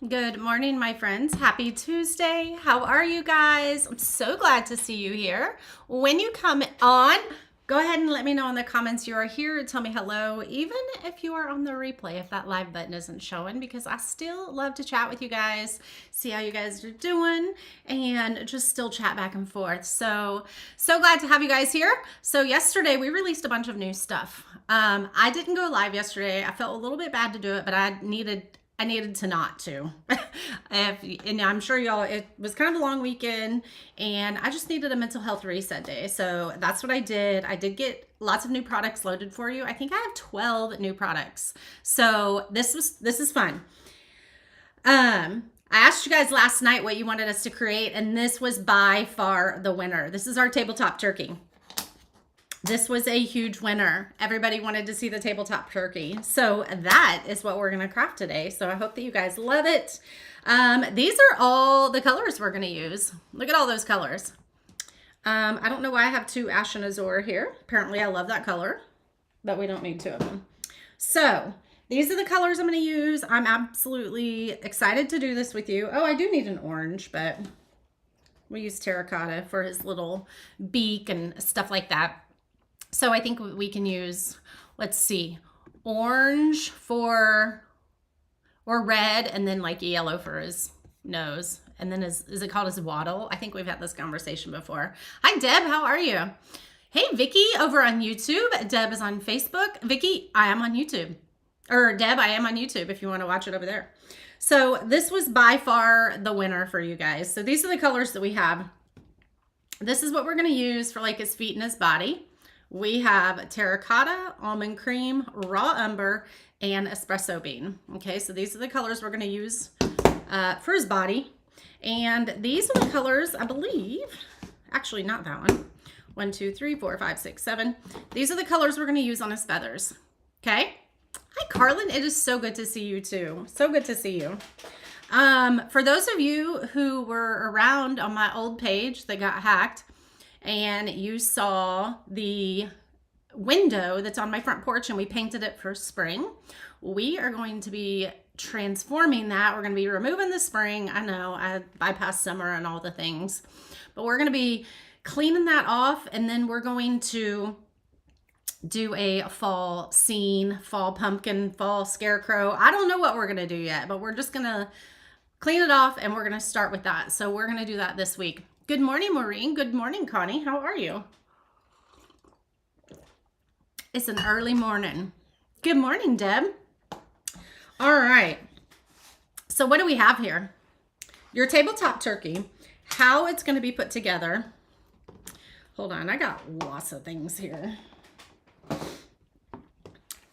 Good morning, my friends. Happy Tuesday. How are you guys? I'm so glad to see you here. When you come on, go ahead and let me know in the comments you are here. Tell me hello, even if you are on the replay, if that live button isn't showing, because I still love to chat with you guys, see how you guys are doing, and just still chat back and forth. So glad to have you guys here. So yesterday we released a bunch of new stuff. I didn't go live yesterday. I felt a little bit bad to do it, but I needed to not to. And I'm sure y'all, it was kind of a long weekend and I just needed a mental health reset day. So that's what I did. I did get lots of new products loaded for you. I think I have 12 new products. So this is fun. I asked you guys last night what you wanted us to create, and this was by far the winner. This is our tabletop turkey. This was a huge winner. Everybody wanted to see the tabletop turkey. So that is what we're going to craft today. So I hope that you guys love it. These are all the colors we're going to use. Look at all those colors. I don't know why I have two Ash and Azure here. Apparently I love that color, but we don't need two of them. So these are the colors I'm going to use. I'm absolutely excited to do this with you. Oh, I do need an orange, but we use terracotta for his little beak and stuff like that. So I think we can use, let's see, orange or red, and then like yellow for his nose. And then is it called his waddle? I think we've had this conversation before. Hi, Deb. How are you? Hey, Vicky over on YouTube. Deb is on Facebook. Vicky, I am on YouTube. Or Deb, I am on YouTube if you want to watch it over there. So this was by far the winner for you guys. So these are the colors that we have. This is what we're going to use for like his feet and his body. We have terracotta, almond cream, raw umber, and espresso bean. Okay, so these are the colors we're going to use for his body. And these are the colors, I believe, actually not that one. 1, 2, 3, 4, 5, 6, 7. These are the colors we're going to use on his feathers. Okay. Hi, Carlin. It is so good to see you too. So good to see you. For those of you who were around on my old page that got hacked, and you saw the window that's on my front porch and we painted it for spring, we are going to be transforming that. We're going to be removing the spring. I know I bypassed summer and all the things, but we're going to be cleaning that off, and then we're going to do a fall scene, fall pumpkin, fall scarecrow. I don't know what we're going to do yet, but we're just going to clean it off and we're going to start with that. So we're going to do that this week. Good morning, Maureen. Good morning, Connie. How are you? It's an early morning. Good morning, Deb. All right. So what do we have here? Your tabletop turkey, how it's going to be put together. Hold on. I got lots of things here.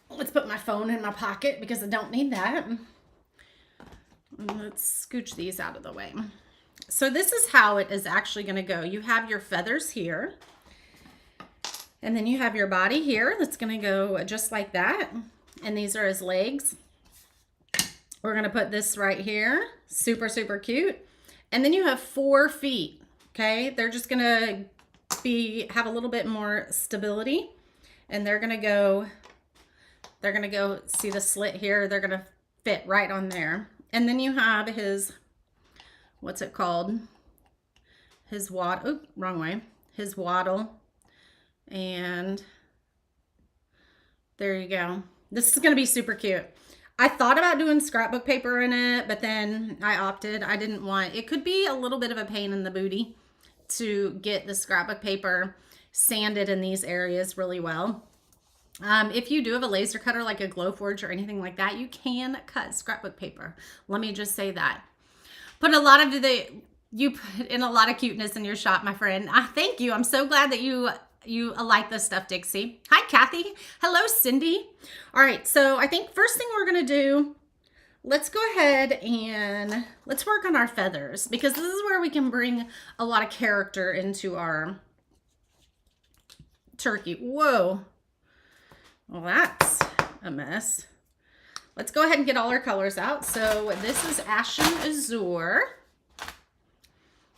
Let's put my phone in my pocket because I don't need that. Let's scooch these out of the way. So this is how it is actually going to go. You have your feathers here, and then you have your body here that's going to go just like that. And these are his legs. We're going to put this right here. Super, super cute. And then you have 4 feet. Okay. They're just going to have a little bit more stability, and they're going to go, see the slit here. They're going to fit right on there. And then you have his, what's it called? His waddle. Oop, wrong way. His waddle. And there you go. This is going to be super cute. I thought about doing scrapbook paper in it, but then I opted. I didn't want, it could be a little bit of a pain in the booty to get the scrapbook paper sanded in these areas really well. If you do have a laser cutter like a Glowforge or anything like that, you can cut scrapbook paper. Let me just say that. You put in a lot of cuteness in your shop, my friend. Thank you. I'm so glad that you like this stuff, Dixie. Hi, Kathy. Hello, Cindy. All right. So I think first thing we're going to do, let's go ahead and let's work on our feathers, because this is where we can bring a lot of character into our turkey. Whoa. Well, that's a mess. Let's go ahead and get all our colors out. So this is Ashen Azure.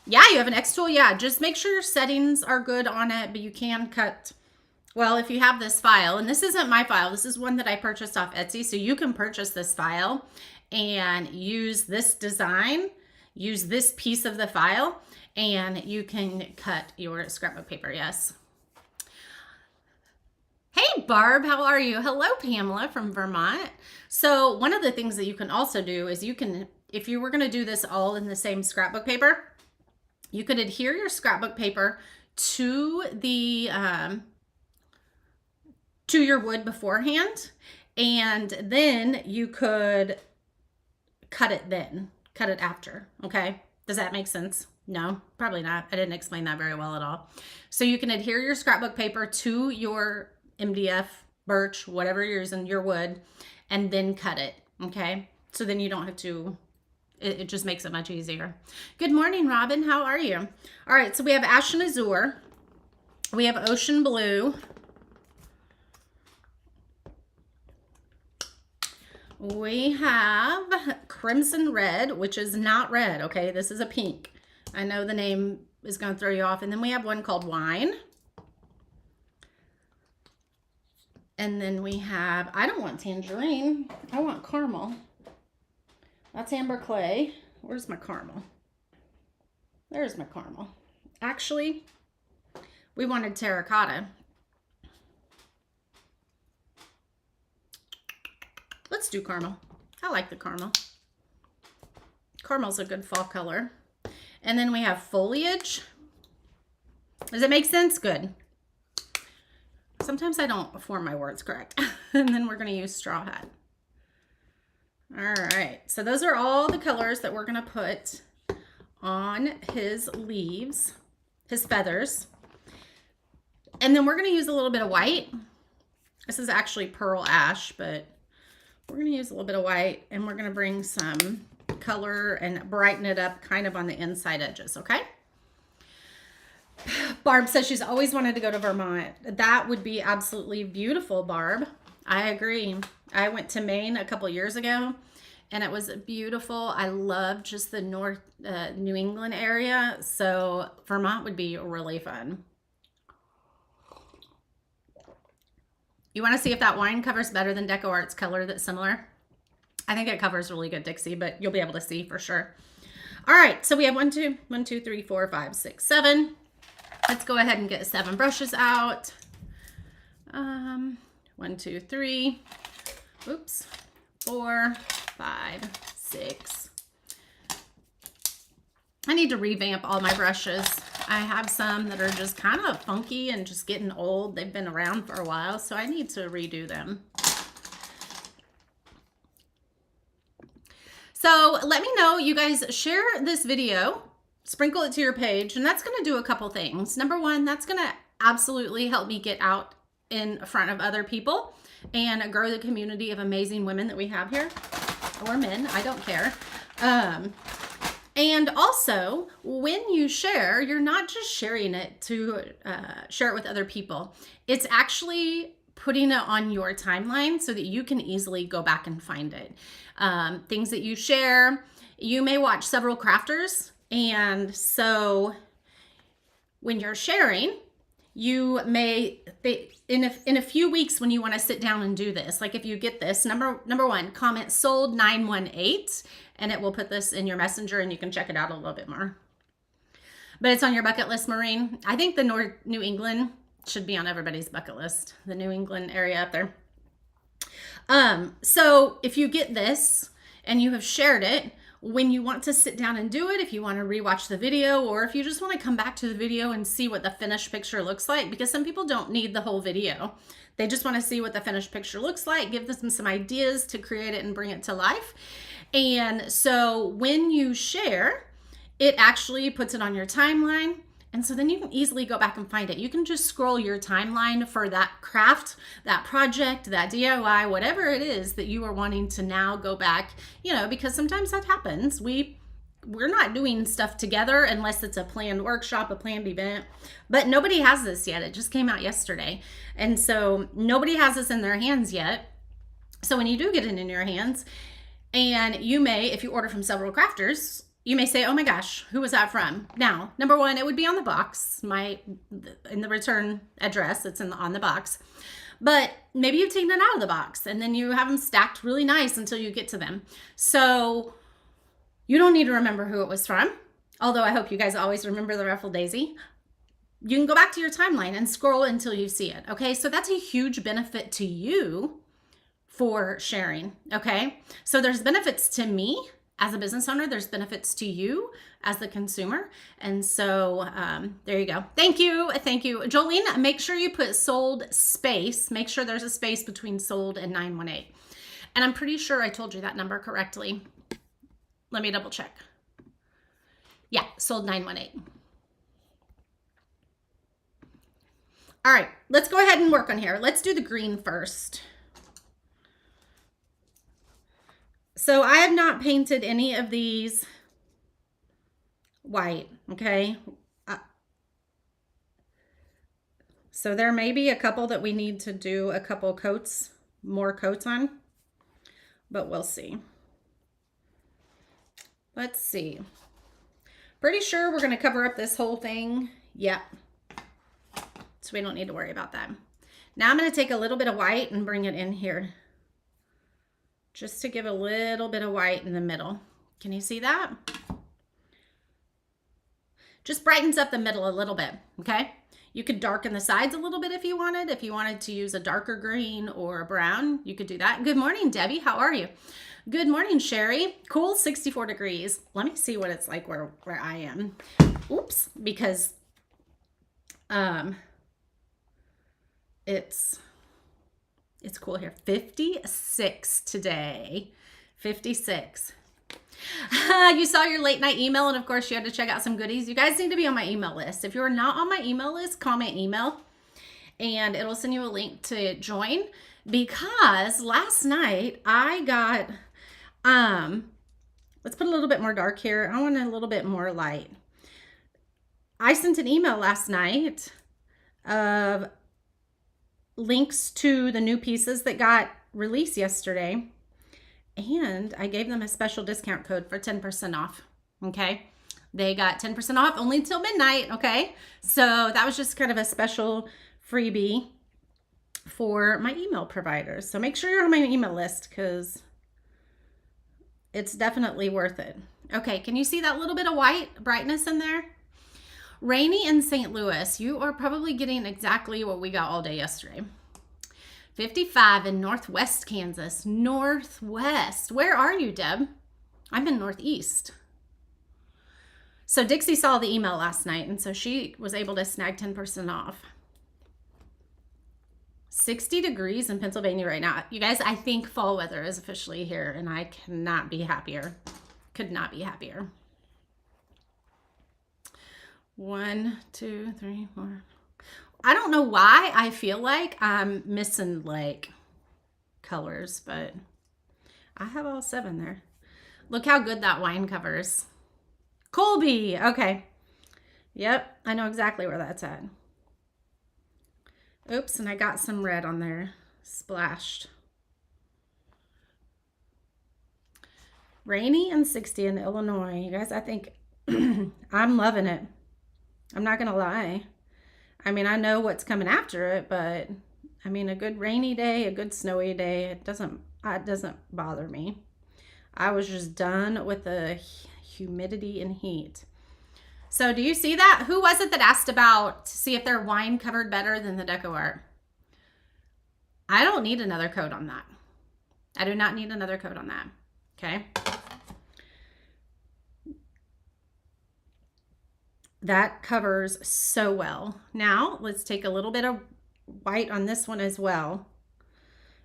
Yeah, you have an X tool. Yeah, just make sure your settings are good on it, but you can cut. Well, if you have this file, and this isn't my file, this is one that I purchased off Etsy, so you can purchase this file and use this design, use this piece of the file, and you can cut your scrapbook paper. Yes. Hey Barb, how are you? Hello Pamela from Vermont. So one of the things that you can also do is you can, if you were going to do this all in the same scrapbook paper, you could adhere your scrapbook paper to the to your wood beforehand, and then you could cut it after. Okay, does that make sense? No, probably not. I didn't explain that very well at all. So you can adhere your scrapbook paper to your MDF, birch, whatever you're using, your wood, and then cut it. Okay, so then you don't have to, it just makes it much easier. Good morning, Robin. How are you? All right, so we have Ash and Azure. We have Ocean Blue. We have Crimson Red, which is not red, okay? This is a pink. I know the name is going to throw you off. And then we have one called Wine. And then we have, I don't want tangerine. I want caramel. That's Amber Clay. Where's my caramel? There's my caramel. Actually, we wanted terracotta. Let's do caramel. I like the caramel. Caramel's a good fall color. And then we have foliage. Does it make sense? Good. Sometimes I don't form my words correct. And then we're going to use straw hat. All right. So those are all the colors that we're going to put on his leaves, his feathers. And then we're going to use a little bit of white. This is actually pearl ash, but we're going to use a little bit of white, and we're going to bring some color and brighten it up kind of on the inside edges, okay? Barb says she's always wanted to go to Vermont. That would be absolutely beautiful, Barb. I agree. I went to Maine a couple years ago, and it was beautiful. I love just the North New England area, so Vermont would be really fun. You want to see if that wine covers better than Deco Art's color that's similar? I think it covers really good, Dixie, but you'll be able to see for sure. All right, so we have 1, 2, 3, 4, 5, 6, 7. Let's go ahead and get 7 brushes out. 1, 2, 3. Oops. 4, 5, 6. I need to revamp all my brushes. I have some that are just kind of funky and just getting old. They've been around for a while, so I need to redo them. So let me know, you guys share this video, sprinkle it to your page, and that's going to do a couple things. Number one, that's going to absolutely help me get out in front of other people and grow the community of amazing women that we have here, or men, I don't care. And also, when you share, you're not just sharing it to share it with other people. It's actually putting it on your timeline so that you can easily go back and find it. Things that you share, you may watch several crafters, and so when you're sharing, you may, in a few weeks when you want to sit down and do this, like if you get this, number one, comment sold 918, and it will put this in your messenger and you can check it out a little bit more. But it's on your bucket list, Maureen. I think the New England should be on everybody's bucket list, the New England area up there. So if you get this and you have shared it, when you want to sit down and do it, if you want to rewatch the video, or if you just want to come back to the video and see what the finished picture looks like, because some people don't need the whole video. They just want to see what the finished picture looks like, give them some ideas to create it and bring it to life. And so when you share, it actually puts it on your timeline. And so then you can easily go back and find it. You can just scroll your timeline for that craft, that project, that DIY, whatever it is that you are wanting to now go back, you know, because sometimes that happens. We're not doing stuff together unless it's a planned workshop, a planned event, but nobody has this yet. It just came out yesterday. And so nobody has this in their hands yet. So when you do get it in your hands, and you may, if you order from several crafters, you may say, oh my gosh, who was that from? Now, number one, it would be on the box, in the return address, it's on the box. but maybe you've taken it out of the box and then you have them stacked really nice until you get to them. So you don't need to remember who it was from, although I hope you guys always remember the Ruffle Daisy. You can go back to your timeline and scroll until you see it, okay? So that's a huge benefit to you for sharing, okay? So there's benefits to me as a business owner, there's benefits to you as the consumer. And so there you go. Thank you. Thank you. Jolene, make sure you put sold space. Make sure there's a space between sold and 918. And I'm pretty sure I told you that number correctly. Let me double check. Yeah, sold 918. All right, let's go ahead and work on here. Let's do the green first. So I have not painted any of these white, okay? So there may be a couple that we need to do a couple coats, more coats on, but we'll see. Let's see. Pretty sure we're gonna cover up this whole thing. Yep. So we don't need to worry about that. Now I'm gonna take a little bit of white and bring it in here, just to give a little bit of white in the middle. Can you see that? Just brightens up the middle a little bit, okay? You could darken the sides a little bit if you wanted. If you wanted to use a darker green or a brown, you could do that. Good morning, Debbie. How are you? Good morning, Sherry. Cool, 64 degrees. Let me see what it's like where I am. Oops, because it's cool here. 56 today. 56. You saw your late night email, and of course you had to check out some goodies. You guys need to be on my email list. If you're not on my email list, call my email and it'll send you a link to join, because last night I got let's put a little bit more dark here. I want a little bit more light. I sent an email last night of links to the new pieces that got released yesterday, and I gave them a special discount code for 10% off, okay? They got 10% off only until midnight, okay? So that was just kind of a special freebie for my email providers. So make sure you're on my email list, because it's definitely worth it. Okay, can you see that little bit of white brightness in there? Rainy in St. Louis. You are probably getting exactly what we got all day yesterday. 55 in Northwest Kansas. Northwest. Where are you, Deb? I'm in Northeast. So Dixie saw the email last night, and so she was able to snag 10% off. 60 degrees in Pennsylvania right now. You guys, I think fall weather is officially here, and I cannot be happier. Could not be happier. 1, 2, 3, 4. I don't know why I feel like I'm missing like colors, but I have all 7 there. Look how good that wine covers. Colby. Okay. Yep. I know exactly where that's at. Oops. And I got some red on there splashed. Rainy and 60 in Illinois. You guys, I think I'm loving it. I'm not going to lie. I mean, I know what's coming after it, but I mean, a good rainy day, a good snowy day, it doesn't bother me. I was just done with the humidity and heat. So do you see that? Who was it that asked about to see if their wine covered better than the deco art? I don't need another coat on that. I do not need another coat on that. Okay. That covers so well. Now let's take a little bit of white on this one as well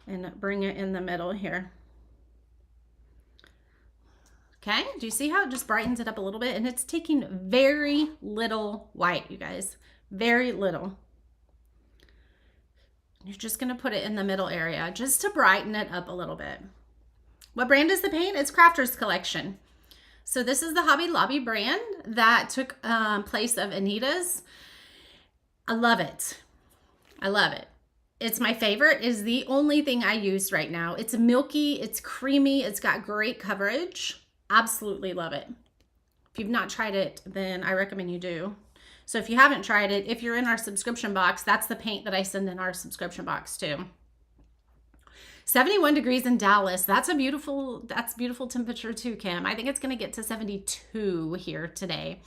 and bring it in the middle here. Okay, do you see how it just brightens it up a little bit? And it's taking very little white, you guys, very little. You're just gonna put it in the middle area just to brighten it up a little bit. What brand is the paint? It's Crafters Collection. So this is the Hobby Lobby brand that took place of Anita's. I love it. I love it. It's my favorite. It's the only thing I use right now. It's milky, it's creamy, it's got great coverage. Absolutely love it. If you've not tried it, then I recommend you do. So if you haven't tried it, if you're in our subscription box, that's the paint that I send in our subscription box too. 71 degrees in Dallas. That's beautiful temperature too, Kim. I think it's going to get to 72 here today.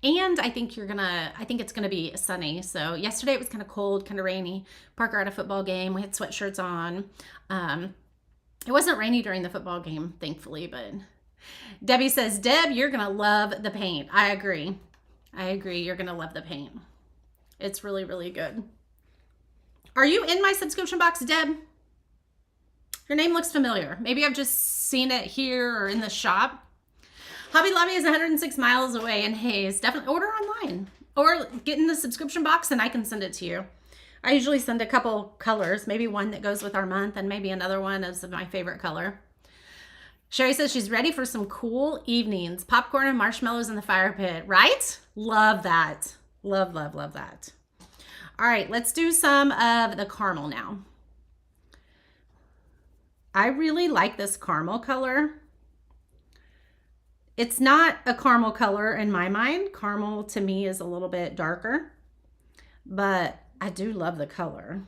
And I think it's going to be sunny. So yesterday it was kind of cold, kind of rainy. Parker had a football game. We had sweatshirts on. It wasn't rainy during the football game, thankfully, but Debbie says, Deb, you're going to love the paint. I agree. You're going to love the paint. It's really, really good. Are you in my subscription box, Deb? Your name looks familiar. Maybe I've just seen it here or in the shop. Hobby Lobby is 106 miles away in Hayes. Definitely order online or get in the subscription box and I can send it to you. I usually send a couple colors, maybe one that goes with our month and maybe another one of my favorite color. Sherry says she's ready for some cool evenings. Popcorn and marshmallows in the fire pit, right? Love that. Love, love, love that. All right, let's do some of the caramel now. I really like this caramel color. It's not a caramel color in my mind. Caramel to me is a little bit darker, but I do love the color.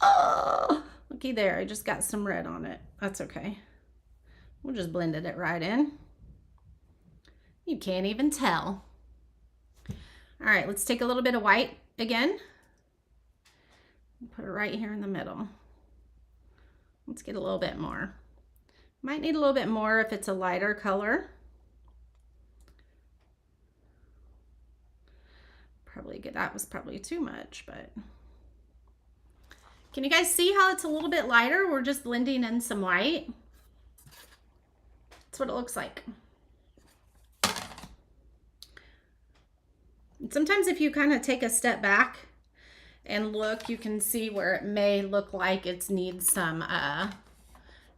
Oh, looky there. I just got some red on it. That's okay. We'll just blended it right in. You can't even tell. All right, let's take a little bit of white again. Put it right here in the middle. Let's get a little bit more. Might need a little bit more if it's a lighter color. That was probably too much, but can you guys see how it's a little bit lighter? We're just blending in some white. That's what it looks like. And sometimes if you kind of take a step back and look, you can see where it may look like it needs some,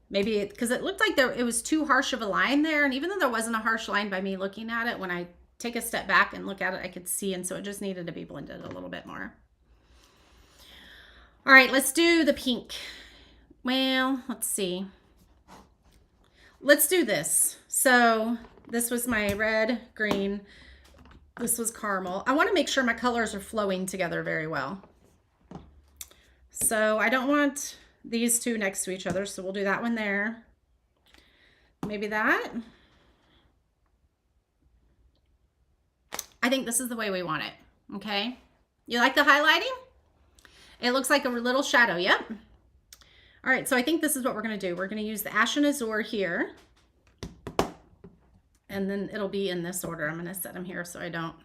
maybe because it looked like it was too harsh of a line there. And even though there wasn't a harsh line by me looking at it, when I take a step back and look at it, I could see. And so it just needed to be blended a little bit more. All right, let's do the pink. Well, let's see. Let's do this. So this was my red, green. This was caramel. I want to make sure my colors are flowing together very well. So I don't want these two next to each other. So we'll do that one there. Maybe that. I think this is the way we want it. Okay. You like the highlighting? It looks like a little shadow. Yep. All right. So I think this is what we're going to do. We're going to use the Ashen Azure here. And then it'll be in this order. I'm going to set them here so I don't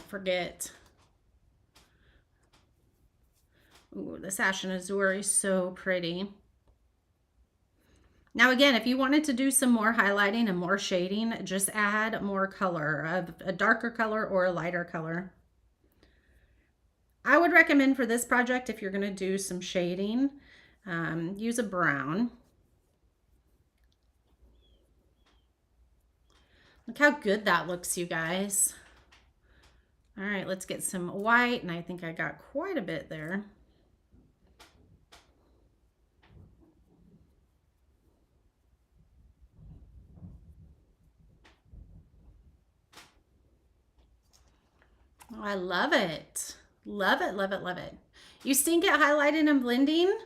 forget. Ooh, this Ashen Azure is so pretty. Now again, if you wanted to do some more highlighting and more shading, just add more color, a darker color or a lighter color. I would recommend for this project, if you're going to do some shading, use a brown. Look how good that looks, you guys. All right, let's get some white, and I think I got quite a bit there. Oh, I love it. Love it, love it, love it. You stink at highlighting and blending?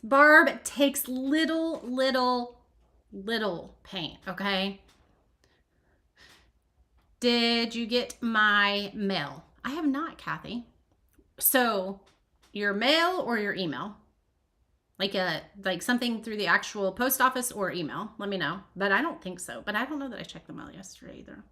Barb takes little paint, okay? Did you get my mail? I have not, Kathy. So your mail or your email? Like something through the actual post office or email, let me know. But I don't think so. But I don't know that I checked the mail yesterday either.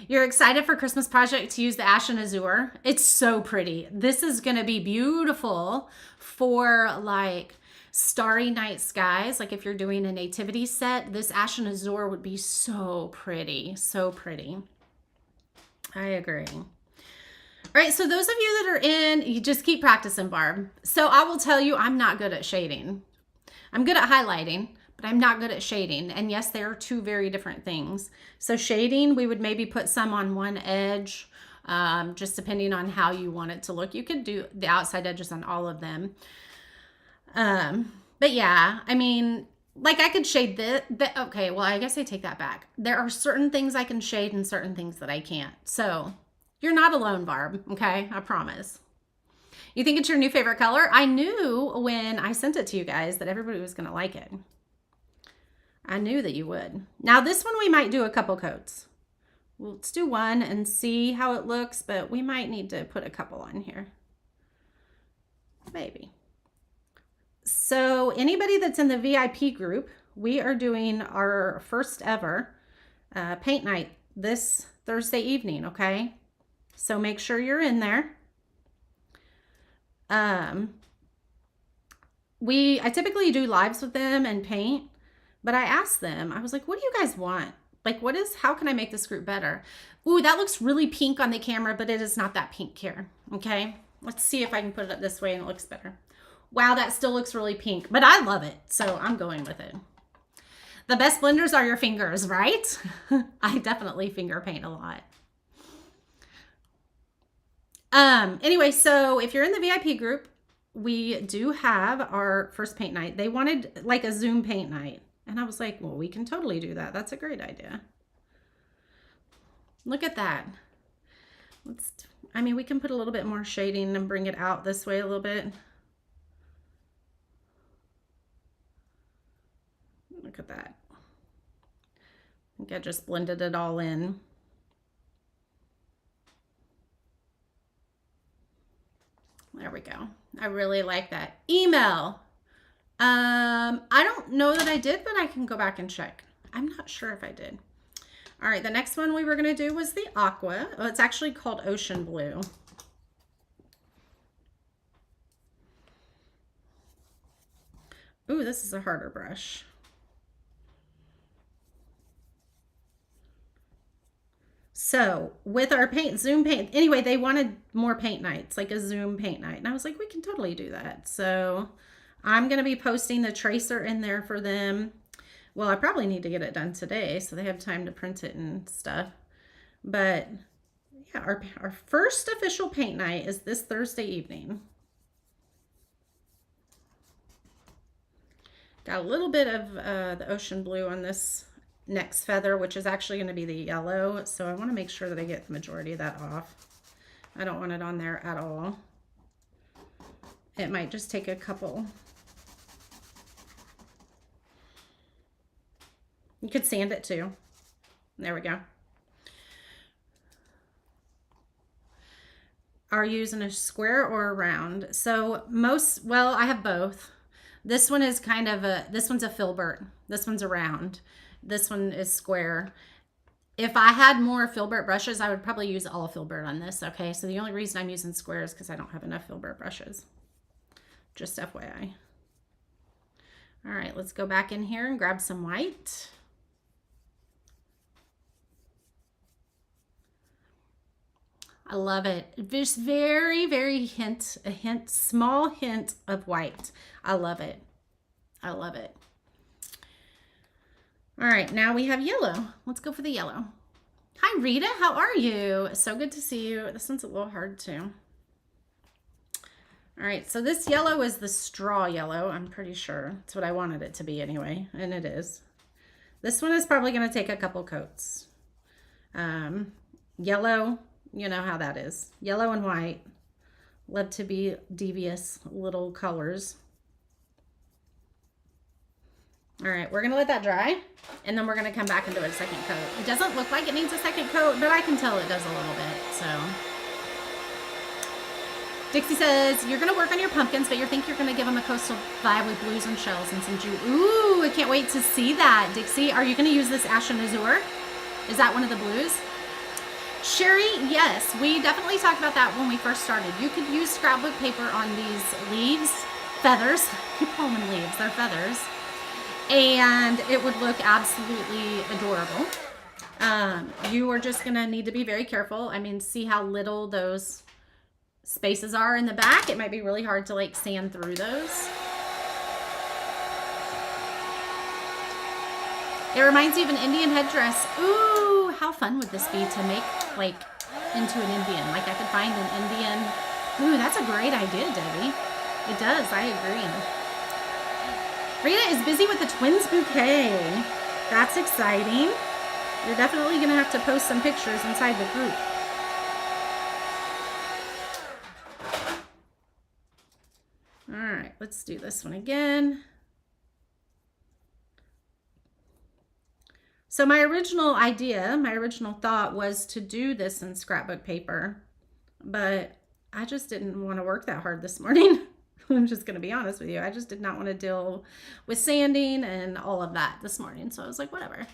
You're excited for Christmas project to use the Ashen Azure. It's so pretty. This is going to be beautiful for like starry night skies. Like if you're doing a nativity set, this Ashen Azure would be so pretty. So pretty. I agree. All right, so those of you that are in, you just keep practicing, Barb. So I will tell you, I'm not good at shading. I'm good at highlighting, but I'm not good at shading. And yes, they are two very different things. So shading, we would maybe put some on one edge, just depending on how you want it to look. You could do the outside edges on all of them. But yeah, I mean, like I could shade okay, well, I guess I take that back. There are certain things I can shade and certain things that I can't. So you're not alone, Barb, okay? I promise. You think it's your new favorite color? I knew when I sent it to you guys that everybody was gonna like it. I knew that you would. Now this one we might do a couple coats. Well, let's do one and see how it looks, but we might need to put a couple on here. Maybe. So anybody that's in the VIP group, we are doing our first ever paint night this Thursday evening, okay? So make sure you're in there. I typically do lives with them and paint, but I asked them, I was like, what do you guys want? Like, how can I make this group better? Ooh, that looks really pink on the camera, but it is not that pink here, okay? Let's see if I can put it up this way and it looks better. Wow, that still looks really pink, but I love it, so I'm going with it. The best blenders are your fingers, right? I definitely finger paint a lot. Anyway, so if you're in the VIP group, we do have our first paint night. They wanted like a Zoom paint night. And I was like, well, we can totally do that. That's a great idea. Look at that. We can put a little bit more shading and bring it out this way a little bit. Look at that. I think I just blended it all in. There we go. I really like that. Email. I don't know that I did, but I can go back and check. I'm not sure if I did. All right, the next one we were going to do was the aqua. Oh, it's actually called ocean blue. Ooh, this is a harder brush. So with our Zoom paint, anyway, they wanted more paint nights, like a Zoom paint night. And I was like, we can totally do that. So I'm going to be posting the tracer in there for them. Well, I probably need to get it done today so they have time to print it and stuff. But yeah, our first official paint night is this Thursday evening. Got a little bit of the ocean blue on this next feather, which is actually going to be the yellow. So I want to make sure that I get the majority of that off. I don't want it on there at all. It might just take a couple. You could sand it too. There we go. Are you using a square or a round? So well, I have both. This one is this one's a filbert. This one's a round. This one is square. If I had more filbert brushes, I would probably use all filbert on this, okay? So the only reason I'm using square is because I don't have enough filbert brushes. Just FYI. All right, let's go back in here and grab some white. I love it. Just very, very small hint of white. I love it. I love it. All right, now we have yellow. Let's go for the yellow. Hi, Rita. How are you? So good to see you. This one's a little hard too. All right, so this yellow is the straw yellow. I'm pretty sure. That's what I wanted it to be anyway, and it is. This one is probably going to take a couple coats. Yellow, you know how that is. Yellow and white. Love to be devious little colors. All right, we're gonna let that dry, and then we're gonna come back and do a second coat. It doesn't look like it needs a second coat, but I can tell it does a little bit, so. Dixie says, you're gonna work on your pumpkins, but you think you're gonna give them a coastal vibe with blues and shells and some jute. Ooh, I can't wait to see that. Dixie, are you gonna use this Ashen Azure? Is that one of the blues? Sherry, yes, we definitely talked about that when we first started. You could use scrapbook paper on these leaves, feathers. I keep calling them leaves, they're feathers. And it would look absolutely adorable. You are just gonna need to be very careful. I mean, see how little those spaces are in the back? It might be really hard to like sand through those. It reminds you of an Indian headdress. Ooh, how fun would this be to make like into an Indian? Like I could find an Indian. Ooh, that's a great idea, Debbie. It does, I agree. Rita is busy with the twins bouquet. That's exciting. You're definitely going to have to post some pictures inside the group. All right, let's do this one again. So my original idea, my original thought was to do this in scrapbook paper, but I just didn't want to work that hard this morning. I'm just going to be honest with you. I just did not want to deal with sanding and all of that this morning. So I was like, whatever.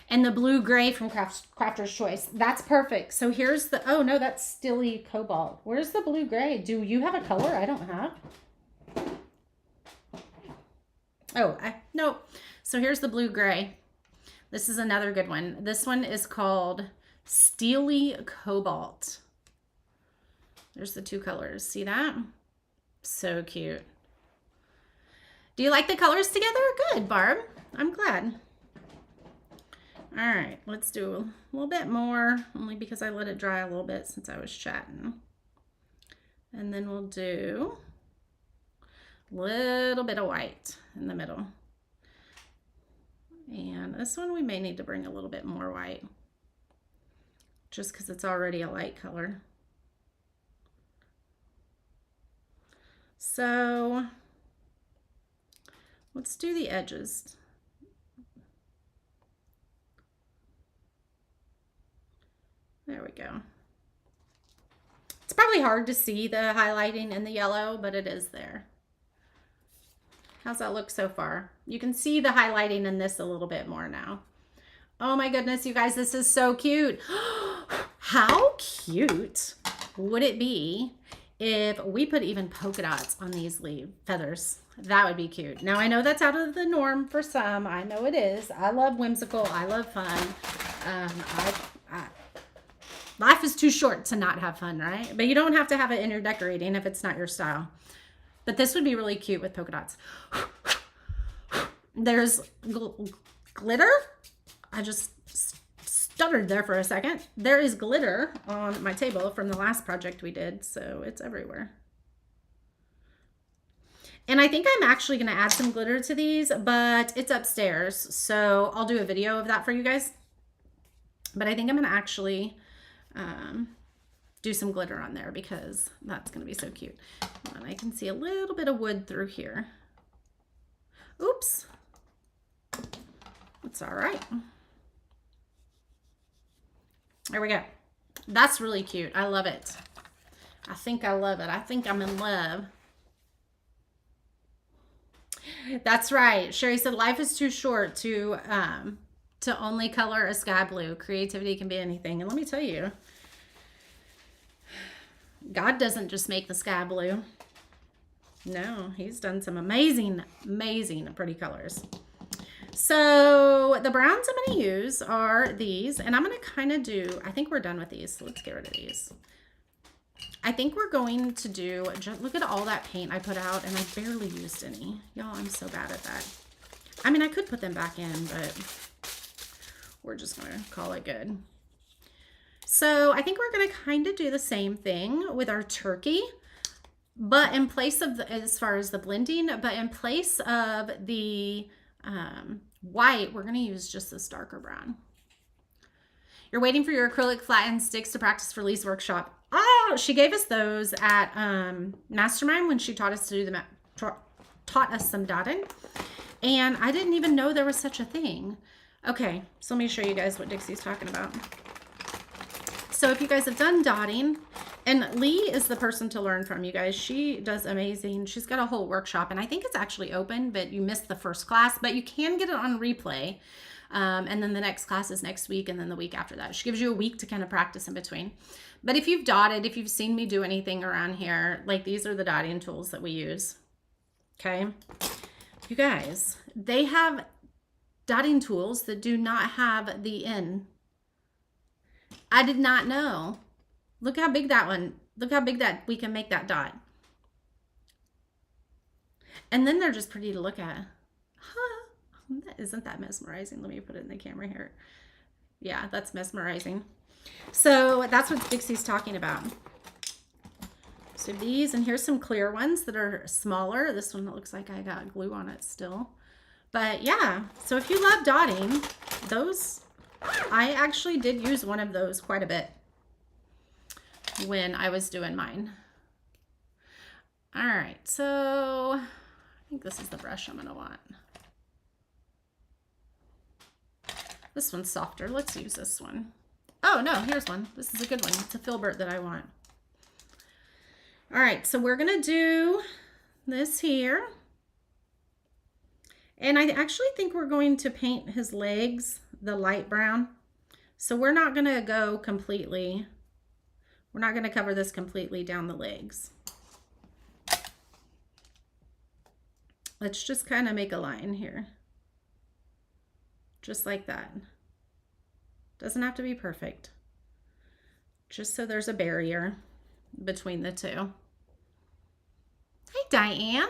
And the blue gray from Crafter's Choice. That's perfect. So here's the, oh no, that's Stilly Cobalt. Where's the blue gray? Do you have a color I don't have? Oh, no. So here's the blue gray. This is another good one. This one is called Steely Cobalt. There's the two colors. See that? So cute. Do you like the colors together? Good, Barb. I'm glad. All right, let's do a little bit more, only because I let it dry a little bit since I was chatting. And then we'll do a little bit of white in the middle. And this one we may need to bring a little bit more white, just because it's already a light color. So let's do the edges. There we go. It's probably hard to see the highlighting in the yellow, but it is there. How's that look so far? You can see the highlighting in this a little bit more now. Oh my goodness, you guys, this is so cute. How cute would it be if we put even polka dots on these leaf feathers? That would be cute. Now, I know that's out of the norm for some. I know it is. I love whimsical. I love fun. Life is too short to not have fun, right? But you don't have to have it in your decorating if it's not your style. But this would be really cute with polka dots. There's glitter. I just stuttered there for a second. There is glitter on my table from the last project we did, so it's everywhere. And I think I'm actually going to add some glitter to these, but it's upstairs, so I'll do a video of that for you guys. But I think I'm going to actually do some glitter on there because that's going to be so cute. And I can see a little bit of wood through here. Oops. It's all right. There we go. That's really cute. I love it. I think I love it. I think I'm in love. That's right. Sherry said life is too short to only color a sky blue. Creativity can be anything. And let me tell you, God doesn't just make the sky blue. No, he's done some amazing, amazing pretty colors. So the browns I'm going to use are these, and I'm going to kind of do, I think we're done with these, so let's get rid of these. I think we're going to do, just look at all that paint I put out, and I barely used any. Y'all, I'm so bad at that. I mean, I could put them back in, but we're just going to call it good. So I think we're going to kind of do the same thing with our turkey, but in place of, as far as the blending, but in place of the white, we're going to use just this darker brown. You're waiting for your acrylic flattened sticks to practice for Lee's workshop. Oh, she gave us those at Mastermind when she taught us to do taught us some dotting. And I didn't even know there was such a thing. Okay, so let me show you guys what Dixie's talking about. So if you guys have done dotting, and Lee is the person to learn from, you guys. She does amazing. She's got a whole workshop, and I think it's actually open, but you missed the first class, but you can get it on replay. And then the next class is next week, and then the week after that. She gives you a week to kind of practice in between. But if you've dotted, if you've seen me do anything around here, like these are the dotting tools that we use. Okay. You guys, they have dotting tools that do not have the N. I did not know. Look how big that one, look how big that we can make that dot. And then they're just pretty to look at. Huh. Isn't that mesmerizing? Let me put it in the camera here. Yeah, that's mesmerizing. So that's what Dixie's talking about. So these, and here's some clear ones that are smaller. This one looks like I got glue on it still. But yeah, so if you love dotting, those, I actually did use one of those quite a bit when I was doing mine. All right, so I think this is the brush I'm gonna want. This one's softer. Let's use this one. Oh no, here's one. This is a good one. It's a filbert that I want. All right, so we're gonna do this here. And I actually think we're going to paint his legs the light brown. So we're not gonna go completely, we're not gonna cover this completely down the legs. Let's just kind of make a line here. Just like that. Doesn't have to be perfect. Just so there's a barrier between the two. Hey, Diane.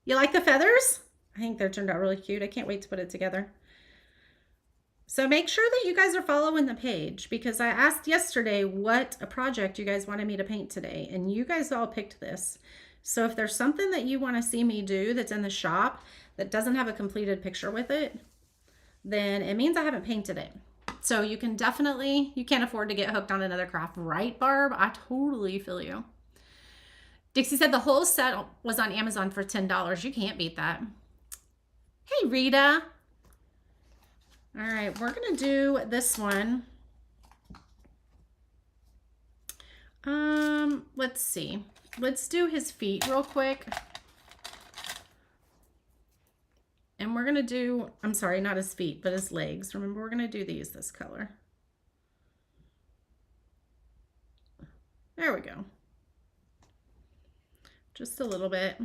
You like the feathers? I think they turned out really cute. I can't wait to put it together. So make sure that you guys are following the page, because I asked yesterday what a project you guys wanted me to paint today, and you guys all picked this. So if there's something that you want to see me do that's in the shop that doesn't have a completed picture with it, then it means I haven't painted it. So you can definitely, you can't afford to get hooked on another craft, right, Barb? I totally feel you. Dixie said the whole set was on Amazon for $10. You can't beat that. Hey, Rita. All right, we're gonna do this one. Let's see. Let's do his feet real quick. And we're gonna do, I'm sorry, not his feet, but his legs. Remember, we're gonna do these this color. There we go. Just a little bit.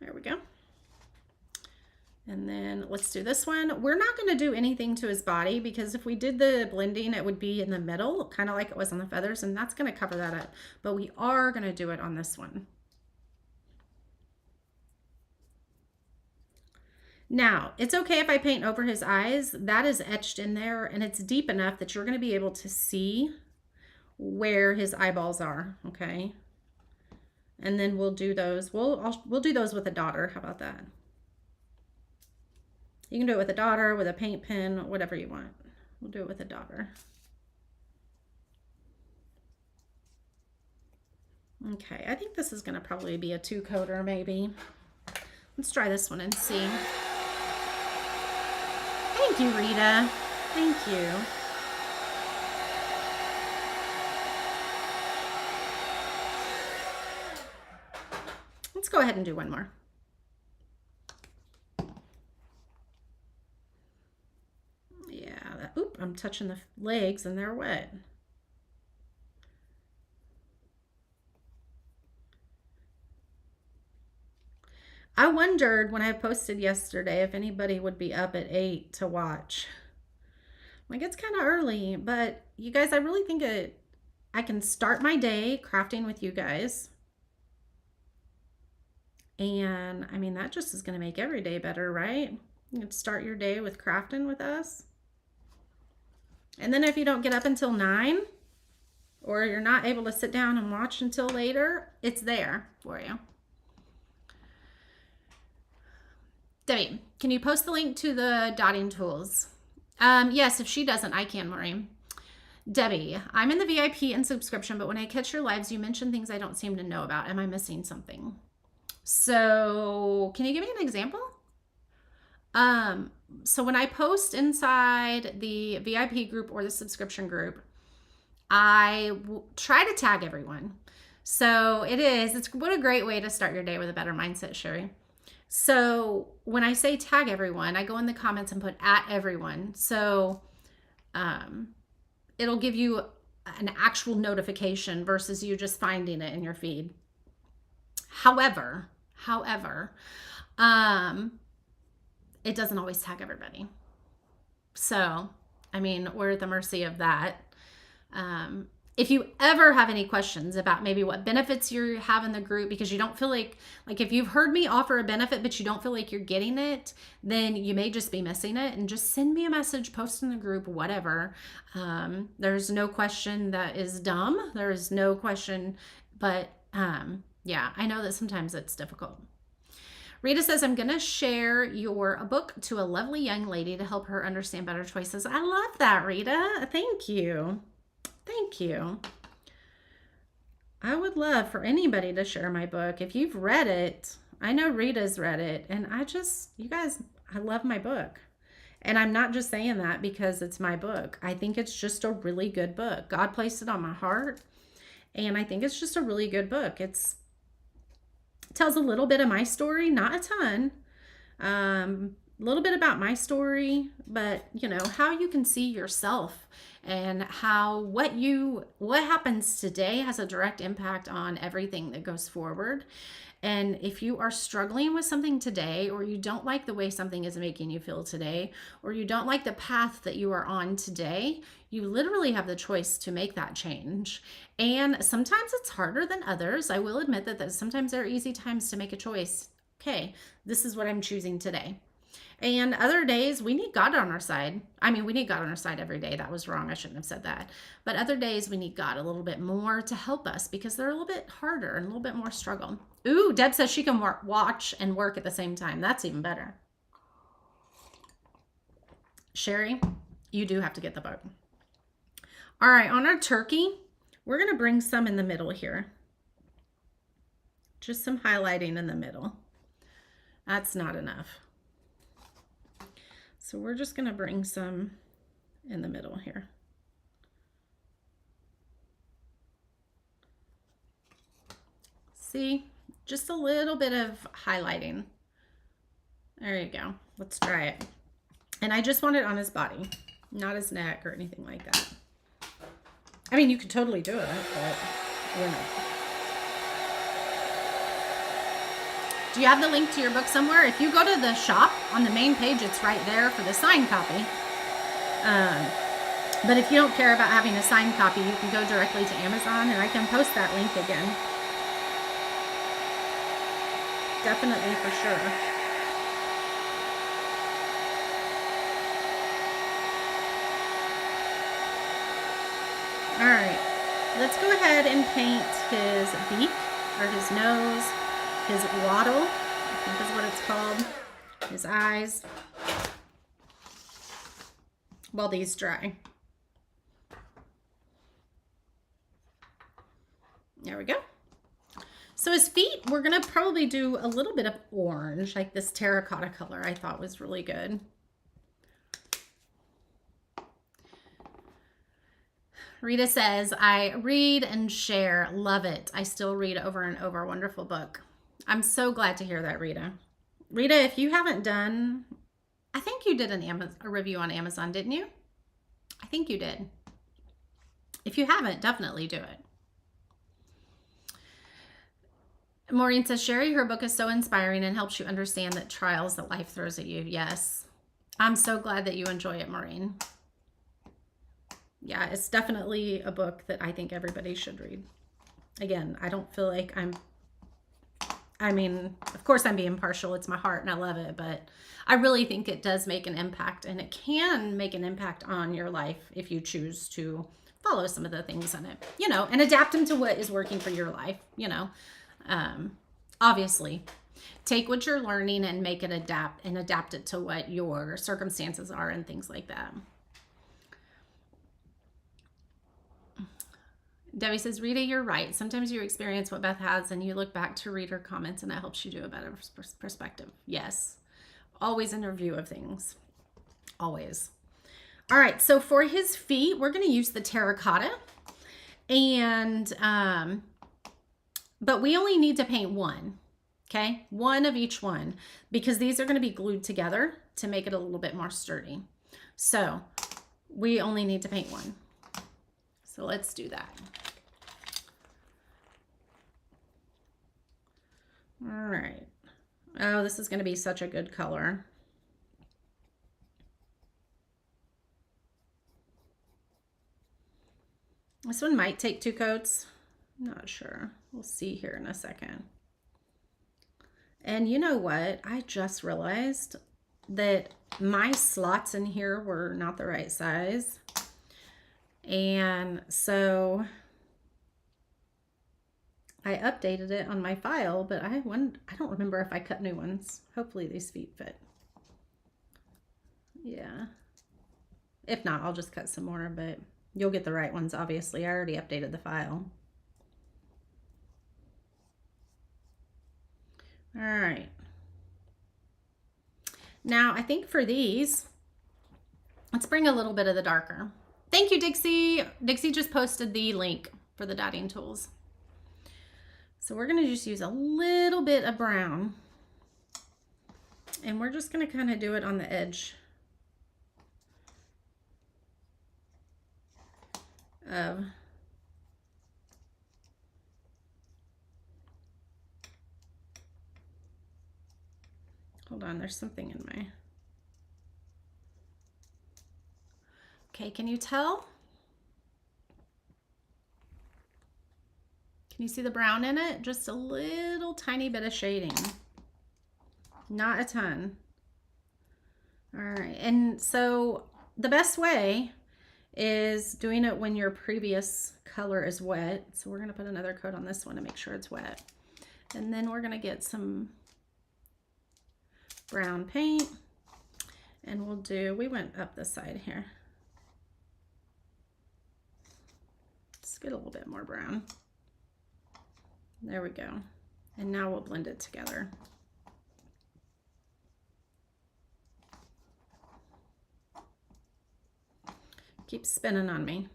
There we go. And then let's do this one. We're not going to do anything to his body, because if we did the blending, it would be in the middle, kind of like it was on the feathers, and that's going to cover that up. But we are going to do it on this one. Now, it's okay if I paint over his eyes. That is etched in there, and it's deep enough that you're going to be able to see where his eyeballs are, okay? And then we'll do those. We'll do those with a daughter. How about that? You can do it with a daughter, with a paint pen, whatever you want. We'll do it with a daughter. Okay, I think this is going to probably be a 2-coater maybe. Let's try this one and see. Thank you, Rita. Thank you. Let's go ahead and do one more. Oop, I'm touching the legs and they're wet. I wondered when I posted yesterday if anybody would be up at 8 to watch. Like, it's kind of early, but you guys, I really think I can start my day crafting with you guys. And I mean, that just is going to make every day better, right? You can start your day with crafting with us. And then if you don't get up until 9, or you're not able to sit down and watch until later, it's there for you. Debbie, can you post the link to the dotting tools? Yes, if she doesn't, I can, Maureen. Debbie, I'm in the VIP and subscription, but when I catch your lives, you mention things I don't seem to know about. Am I missing something? So can you give me an example? So when I post inside the VIP group or the subscription group, I try to tag everyone. So it's what a great way to start your day with a better mindset, Sherry. So when I say tag everyone, I go in the comments and put @everyone. So it'll give you an actual notification versus you just finding it in your feed. However, it doesn't always tag everybody. So, I mean, we're at the mercy of that. if you ever have any questions about maybe what benefits you have in the group, because you don't feel like if you've heard me offer a benefit but you don't feel like you're getting it, then you may just be missing it. And just send me a message, post in the group, whatever. There's no question that is dumb. There is no question, but yeah, I know that sometimes it's difficult. Rita says, I'm going to share your book to a lovely young lady to help her understand better choices. I love that, Rita. Thank you. Thank you. I would love for anybody to share my book. If you've read it, I know Rita's read it, and you guys, I love my book. And I'm not just saying that because it's my book. I think it's just a really good book. God placed it on my heart, and I think it's just a really good book. It tells a little bit of my story, not a ton. A little bit about my story, but you know, how you can see yourself and how what happens today has a direct impact on everything that goes forward. And if you are struggling with something today, or you don't like the way something is making you feel today, or you don't like the path that you are on today, you literally have the choice to make that change. And sometimes it's harder than others. I will admit that sometimes there are easy times to make a choice. Okay, this is what I'm choosing today. And other days, we need God on our side. I mean, we need God on our side every day. That was wrong. I shouldn't have said that. But other days, we need God a little bit more to help us because they're a little bit harder and a little bit more struggle. Ooh, Deb says she can watch and work at the same time. That's even better. Sherry, you do have to get the book. All right, on our turkey, we're going to bring some in the middle here. Just some highlighting in the middle. That's not enough. So we're just going to bring some in the middle here. See, just a little bit of highlighting. There you go. Let's try it. And I just want it on his body, not his neck or anything like that. I mean, you could totally do it, but we're not. Do you have the link to your book somewhere? If you go to the shop on the main page, it's right there for the signed copy. But if you don't care about having a signed copy, you can go directly to Amazon, and I can post that link again. Definitely, for sure. All right, let's go ahead and paint his beak, or his nose, his wattle, I think is what it's called, his eyes, while these dry. There we go. So his feet, we're gonna probably do a little bit of orange, like this terracotta color I thought was really good. Rita says, I read and share, love it. I still read over and over, wonderful book. I'm so glad to hear that, Rita. Rita, if you haven't done, I think you did a review on Amazon, didn't you? I think you did. If you haven't, definitely do it. Maureen says, Sherry, her book is so inspiring and helps you understand the trials that life throws at you. Yes. I'm so glad that you enjoy it, Maureen. Yeah, it's definitely a book that I think everybody should read. Again, I don't feel like I mean, of course I'm being partial. It's my heart and I love it, but I really think it does make an impact, and it can make an impact on your life if you choose to follow some of the things in it, you know, and adapt them to what is working for your life, you know. Obviously, take what you're learning and make it adapt it to what your circumstances are and things like that. Debbie says, Rita, you're right. Sometimes you experience what Beth has and you look back to read her comments and that helps you do a better perspective. Yes. Always in review of things. Always. All right. So for his feet, we're going to use the terracotta, and, but we only need to paint one. Okay. One of each one, because these are going to be glued together to make it a little bit more sturdy. So we only need to paint one. So let's do that. All right. Oh, this is going to be such a good color. This one might take 2 coats. I'm not sure. We'll see here in a second. And you know what? I just realized that my slots in here were not the right size. And so I updated it on my file, but I don't remember if I cut new ones. Hopefully these feet fit. Yeah. If not, I'll just cut some more, but you'll get the right ones, obviously. I already updated the file. All right. Now, I think for these, let's bring a little bit of the darker. Thank you, Dixie. Dixie just posted the link for the dotting tools. So we're going to just use a little bit of brown. And we're just going to kind of do it on the edge of hold on, there's something in my... Okay, can you tell? Can you see the brown in it? Just a little tiny bit of shading. Not a ton. All right, and so the best way is doing it when your previous color is wet. So we're gonna put another coat on this one to make sure it's wet. And then we're gonna get some brown paint and we'll do, we went up the side here. Let's get a little bit more brown. There we go. And now we'll blend it together. Keep spinning on me.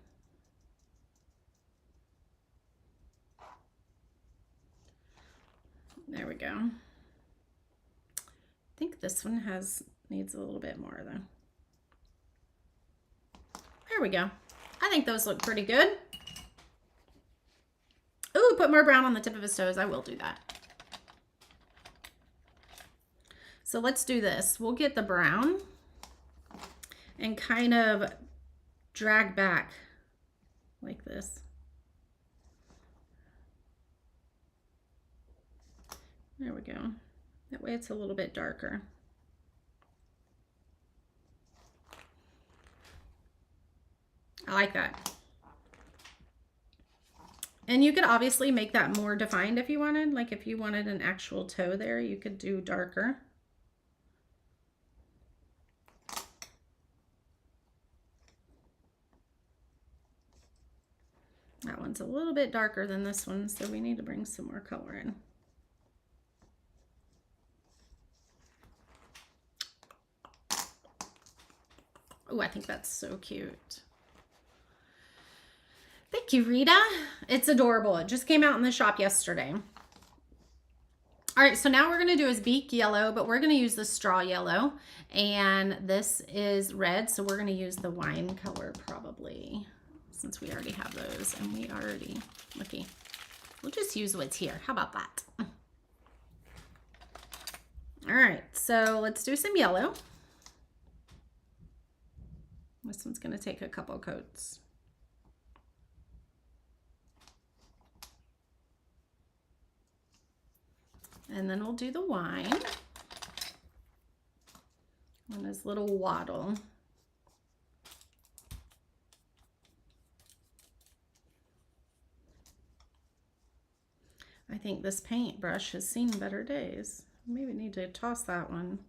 There we go. I think this one needs a little bit more though. There we go. I think those look pretty good. Ooh, put more brown on the tip of his toes. I will do that. So let's do this. We'll get the brown and kind of drag back like this. There we go. That way it's a little bit darker. I like that. And you could obviously make that more defined if you wanted. Like if you wanted an actual toe there, you could do darker. That one's a little bit darker than this one, so we need to bring some more color in. Oh, I think that's so cute. Thank you, Rita. It's adorable. It just came out in the shop yesterday. All right, so now we're gonna do his beak yellow, but we're gonna use the straw yellow. And this is red, so we're gonna use the wine color probably, since we already have those. And we already, looky, we'll just use what's here. How about that? All right, so let's do some yellow. This one's gonna take a couple coats. And then we'll do the wine on his little waddle. I think this paintbrush has seen better days. Maybe need to toss that one.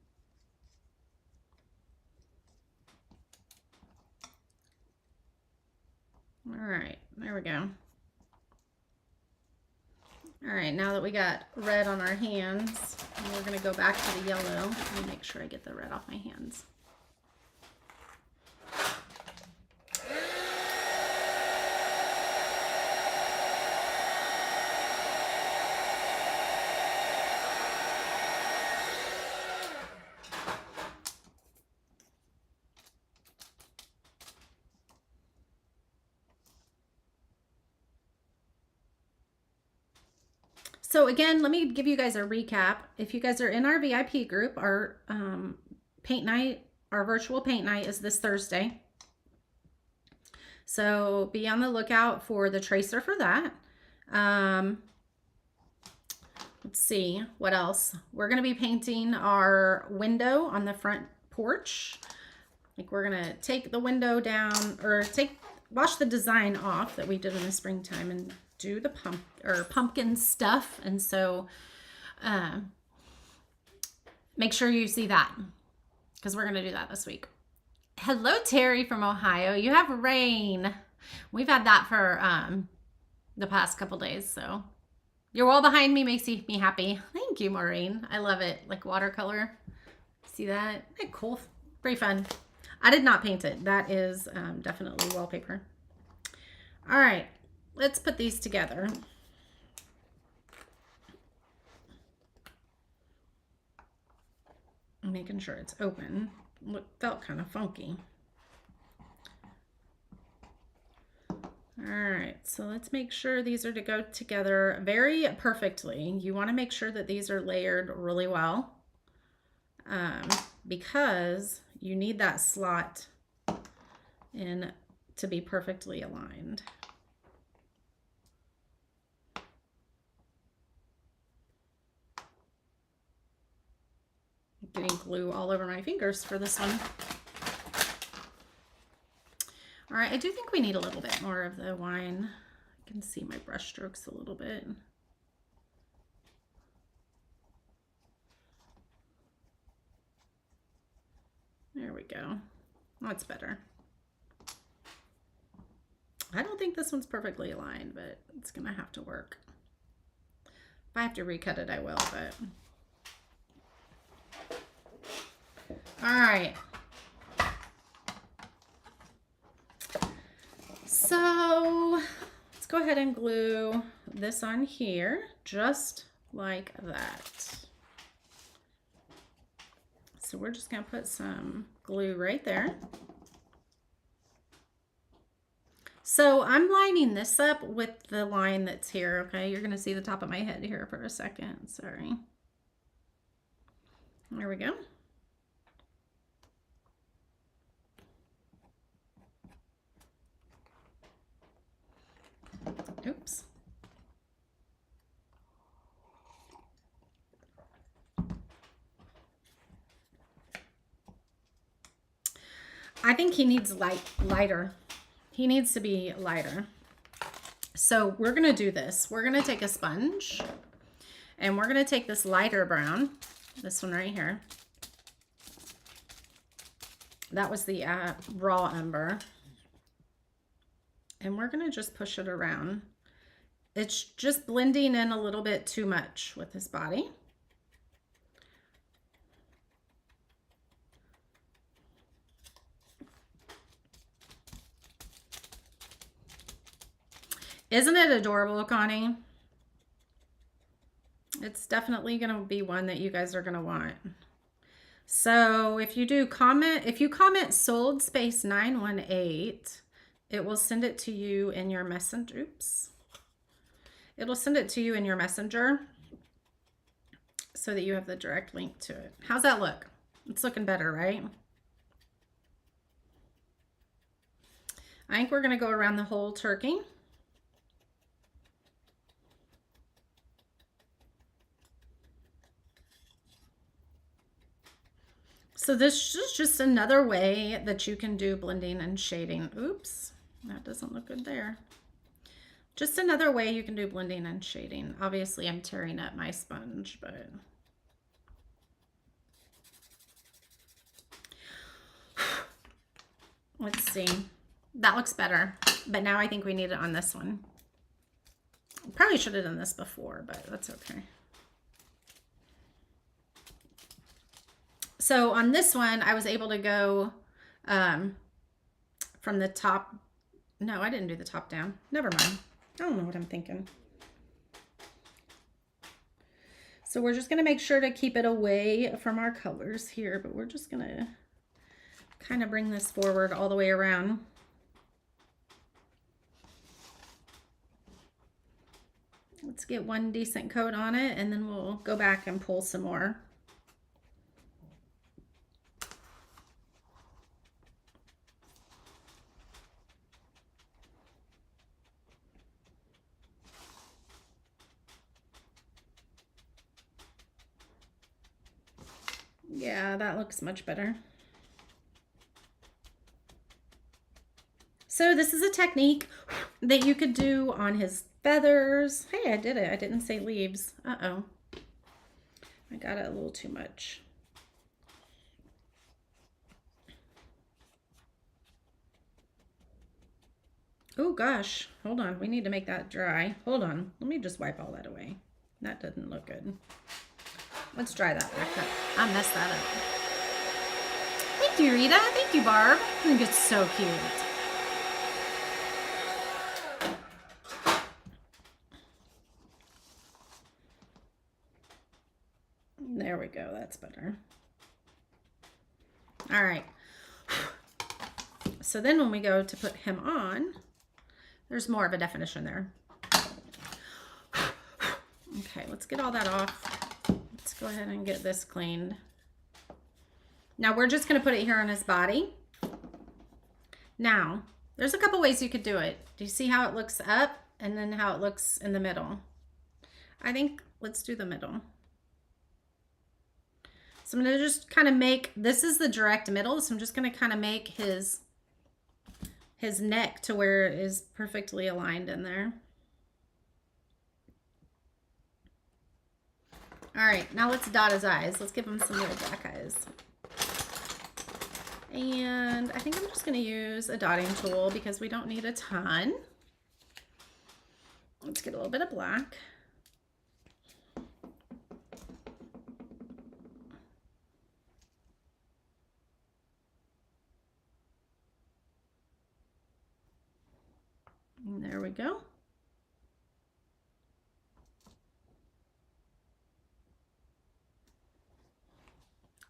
All right, there we go. All right, now that we got red on our hands, we're gonna go back to the yellow. Let me make sure I get the red off my hands. So again, let me give you guys a recap. If you guys are in our VIP group, our paint night, our virtual paint night is this Thursday. So be on the lookout for the tracer for that. Let's see, what else? We're going to be painting our window on the front porch. Like we're going to take the window down, or wash the design off that we did in the springtime and do the pumpkin stuff. And so make sure you see that, because we're going to do that this week. Hello, Terry from Ohio. You have rain. We've had that for the past couple days, so your wall behind me makes me happy. Thank you, Maureen. I love it. Like watercolor. See that? Isn't that cool? Pretty fun. I did not paint it. That is definitely wallpaper. All right, let's put these together. I'm making sure it's open. It felt kind of funky. All right, so let's make sure these are to go together very perfectly. You want to make sure that these are layered really well, because you need that slot in to be perfectly aligned. I'm getting glue all over my fingers for this one. All right, I do think we need a little bit more of the wine. I can see my brush strokes a little bit. There we go. That's better. I don't think this one's perfectly aligned, but it's gonna have to work. If I have to recut it, I will, but. All right. So let's go ahead and glue this on here, just like that. So we're just gonna put some glue right there. So I'm lining this up with the line that's here, okay? You're gonna see the top of my head here for a second, sorry. There we go. Oops. I think he needs lighter. He needs to be lighter. So we're gonna do this. We're gonna take a sponge and we're gonna take this lighter brown, this one right here. That was the raw umber. And we're gonna just push it around. It's just blending in a little bit too much with his body. Isn't it adorable, Connie? It's definitely gonna be one that you guys are gonna want. So if you do comment, if you comment sold space 918, it will send it to you in your messenger. Oops. It'll send it to you in your messenger so that you have the direct link to it. How's that look? It's looking better, right? I think we're gonna go around the whole turkey. So this is just another way that you can do blending and shading. Oops, that doesn't look good there. Just another way you can do blending and shading. Obviously, I'm tearing up my sponge, but let's see. That looks better, but now I think we need it on this one. Probably should have done this before, but that's okay. So on this one, I was able to go from the top. No, I didn't do the top down. Never mind. I don't know what I'm thinking. So we're just going to make sure to keep it away from our colors here, but we're just going to kind of bring this forward all the way around. Let's get one decent coat on it, and then we'll go back and pull some more. Yeah, that looks much better. So this is a technique that you could do on his feathers. Hey, I did it. I didn't say leaves. Uh-oh. I got it a little too much. Oh gosh, hold on. We need to make that dry. Hold on. Let me just wipe all that away. That doesn't look good. Let's dry that back up. I messed that up. Thank you, Rita. Thank you, Barb. I think it's so cute. There we go. That's better. All right. So then when we go to put him on, there's more of a definition there. Okay, let's get all that off. Let's go ahead and get this cleaned. Now we're just going to put it here on his body. Now, there's a couple ways you could do it. Do you see how it looks up and then how it looks in the middle? I think let's do the middle. So I'm going to just kind of make, this is the direct middle, so I'm just going to kind of make his neck to where it is perfectly aligned in there. All right, now let's dot his eyes. Let's give him some little black eyes. And I think I'm just going to use a dotting tool because we don't need a ton. Let's get a little bit of black. And there we go.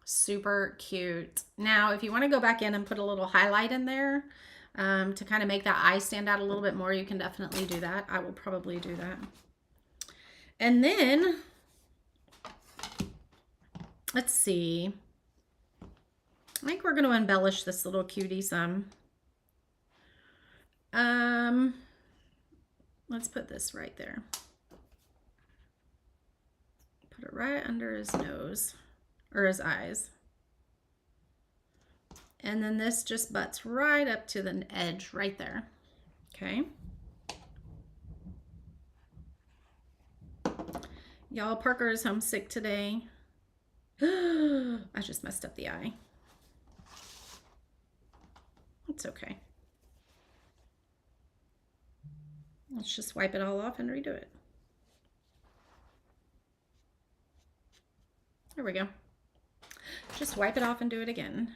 Super cute. Now, if you want to go back in and put a little highlight in there to kind of make that eye stand out a little bit more, you can definitely do that. I will probably do that. And then, let's see. I think we're going to embellish this little cutie some. Let's put this right there. Put it right under his nose or his eyes. And then this just butts right up to the edge right there. Okay. Y'all, Parker is homesick today. I just messed up the eye. It's okay. Let's just wipe it all off and redo it. There we go. Just wipe it off and do it again.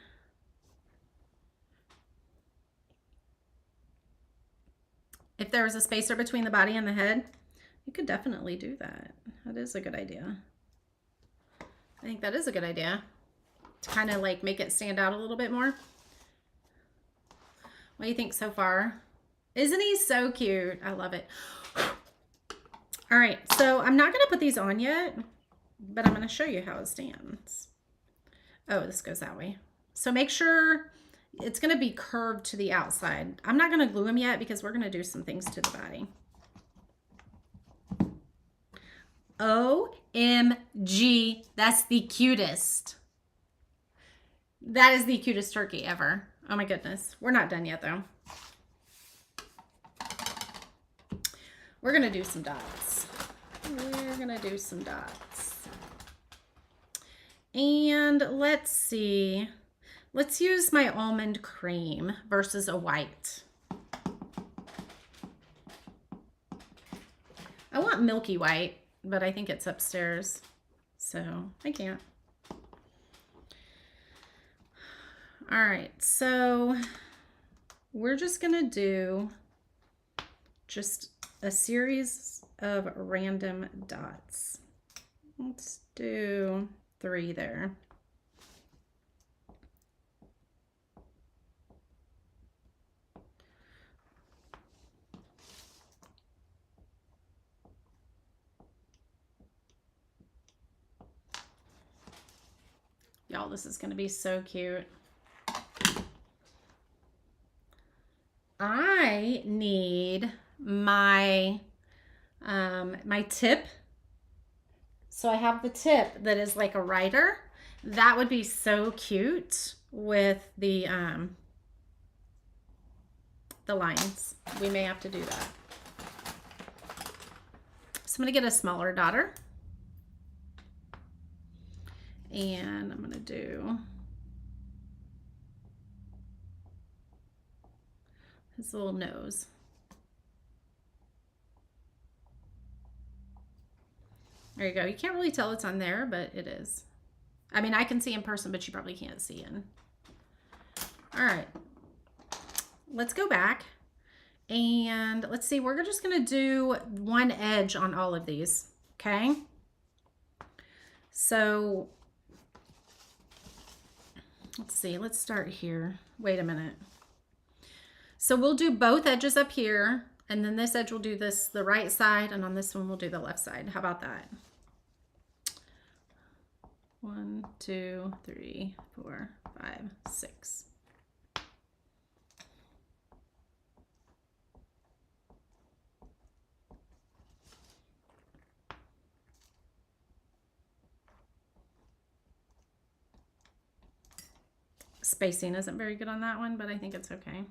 If there was a spacer between the body and the head, you could definitely do that. That is a good idea. I think that is a good idea to kind of like make it stand out a little bit more. What do you think so far? Isn't he so cute? I love it. All right, so I'm not going to put these on yet, but I'm going to show you how it stands. Oh, this goes that way. So make sure it's going to be curved to the outside. I'm not going to glue them yet because we're going to do some things to the body. OMG, that's the cutest. That is the cutest turkey ever. Oh my goodness. We're not done yet though. We're going to do some dots. We're going to do some dots. And let's see. Let's use my almond cream versus a white. I want milky white, but I think it's upstairs, so I can't. All right, so we're just gonna do just a series of random dots. Let's do 3 there. Y'all, this is gonna be so cute. I need my my tip. So I have the tip that is like a rider, That would be so cute with the lines. We may have to do that. So I'm gonna get a smaller daughter. And I'm gonna do his little nose. There you go. You can't really tell it's on there, but it is. I mean, I can see in person, but you probably can't see in. All right. Let's go back and let's see. We're just going to do one edge on all of these. Okay. So let's see. Let's start here. Wait a minute. So we'll do both edges up here, and then this edge will do this, the right side, and on this one we'll do the left side. How about that? 1, 2, 3, 4, 5, 6. Spacing isn't very good on that one, but I think it's okay.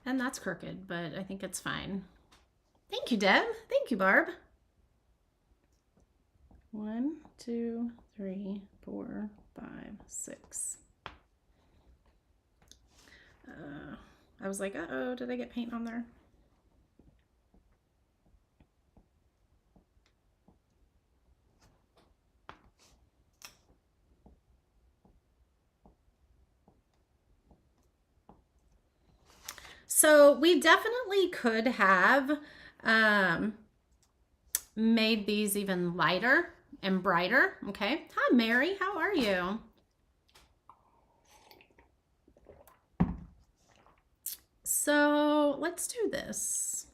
And that's crooked, but I think it's fine. Thank you, Deb. Thank you, Barb. 1, 2, 3, 4, 5, 6. I was like, uh-oh, did I get paint on there? So we definitely could have made these even lighter and brighter. Okay. Hi, Mary. How are you? So let's do this.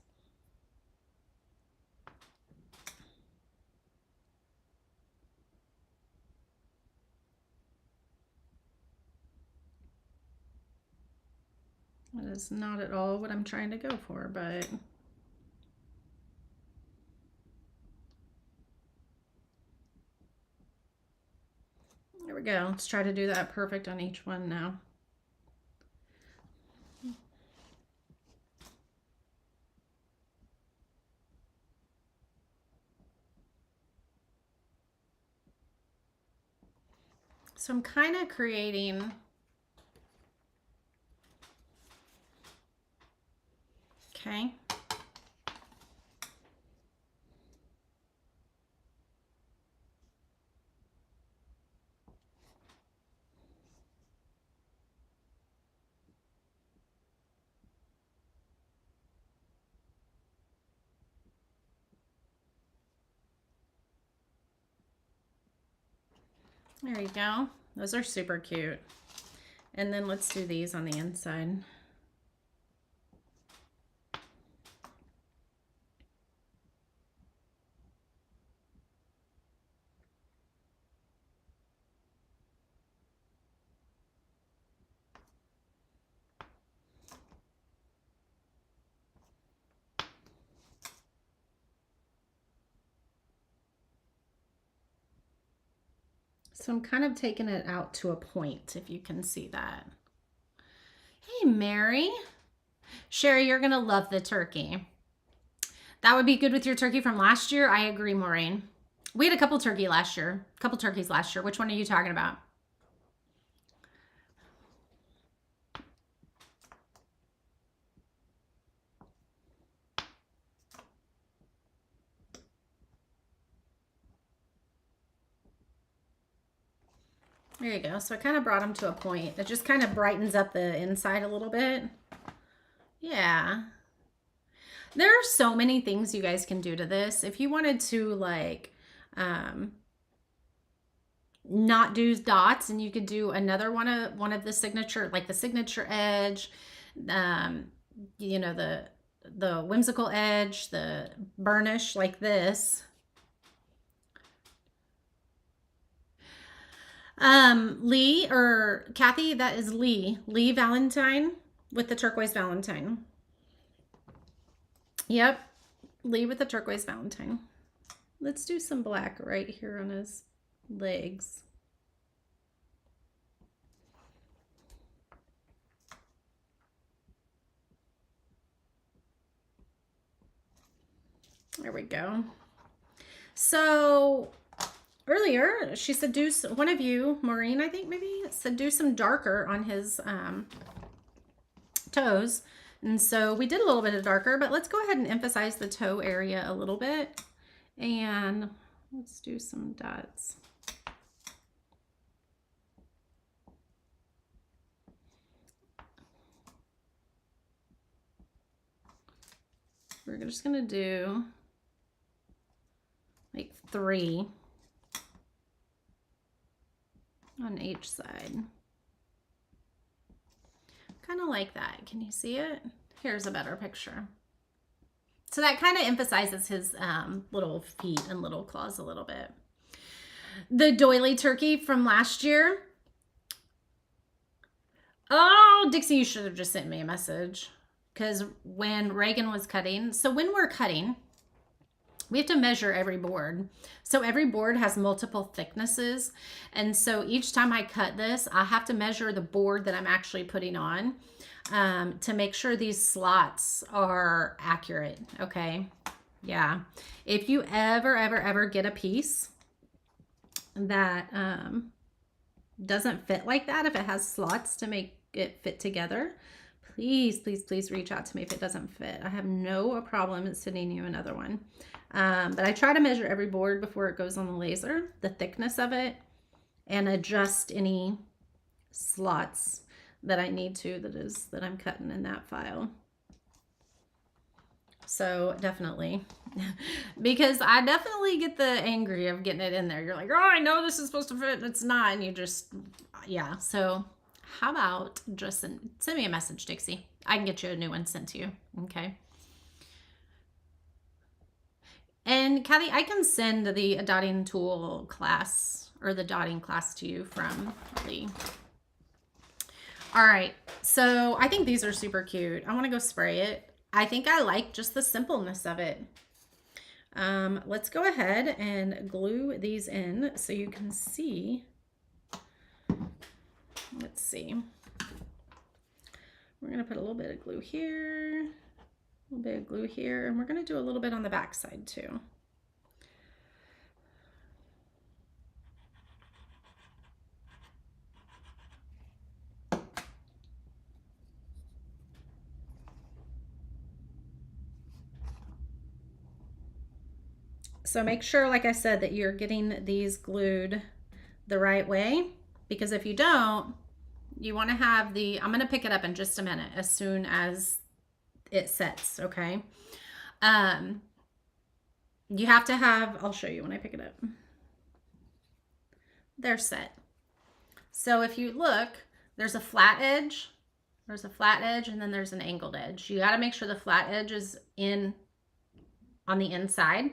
That is not at all what I'm trying to go for, but there we go. Let's try to do that perfect on each one now. So I'm kind of creating okay. There you go. Those are super cute. And then let's do these on the inside. So I'm kind of taking it out to a point, if you can see that. Hey, Mary. Sherry, you're going to love the turkey. That would be good with your turkey from last year. I agree, Maureen. We had a couple turkeys last year. Which one are you talking about? There you go. So I kind of brought them to a point. It just kind of brightens up the inside a little bit. Yeah. There are so many things you guys can do to this. If you wanted to like not do dots, and you could do another one of the signature, like the signature edge, you know, the whimsical edge, the burnish like this. Lee or Kathy, that is Lee. Lee Valentine with the turquoise Valentine. Yep. Lee with the turquoise Valentine. Let's do some black right here on his legs. There we go. So earlier she said one of you, Maureen, I think maybe, said do some darker on his toes. And so we did a little bit of darker, but let's go ahead and emphasize the toe area a little bit. And let's do some dots. We're just gonna do like 3 on each side. Kind of like that. Can you see it? Here's a better picture. So that kind of emphasizes his little feet and little claws a little bit. The doily turkey from last year. Oh, Dixie, you should have just sent me a message. Because when Reagan was cutting, so when we're cutting, we have to measure every board. So every board has multiple thicknesses. And so each time I cut this, I have to measure the board that I'm actually putting on to make sure these slots are accurate. Okay. Yeah. If you ever get a piece that doesn't fit like that, if it has slots to make it fit together, please reach out to me if it doesn't fit. I have no problem in sending you another one. But I try to measure every board before it goes on the laser, the thickness of it, and adjust any slots that I need to, that I'm cutting in that file. So definitely, because I definitely get the angry of getting it in there. You're like, oh, I know this is supposed to fit, and it's not, and you just, yeah. So how about just send me a message, Dixie. I can get you a new one sent to you, okay? And Kathy, I can send the dotting tool class or the dotting class to you from Lee. All right, so I think these are super cute. I want to go spray it. I think I like just the simpleness of it. Let's go ahead and glue these in so you can see. Let's see. We're going to put a little bit of glue here, a little bit of glue here, and we're going to do a little bit on the back side too. So make sure, like I said, that you're getting these glued the right way, because if you don't, you want to have the, I'm going to pick it up in just a minute as soon as it sets, okay? You have to have, I'll show you when I pick it up. They're set. So if you look, there's a flat edge, and then there's an angled edge. You got to make sure the flat edge is in on the inside,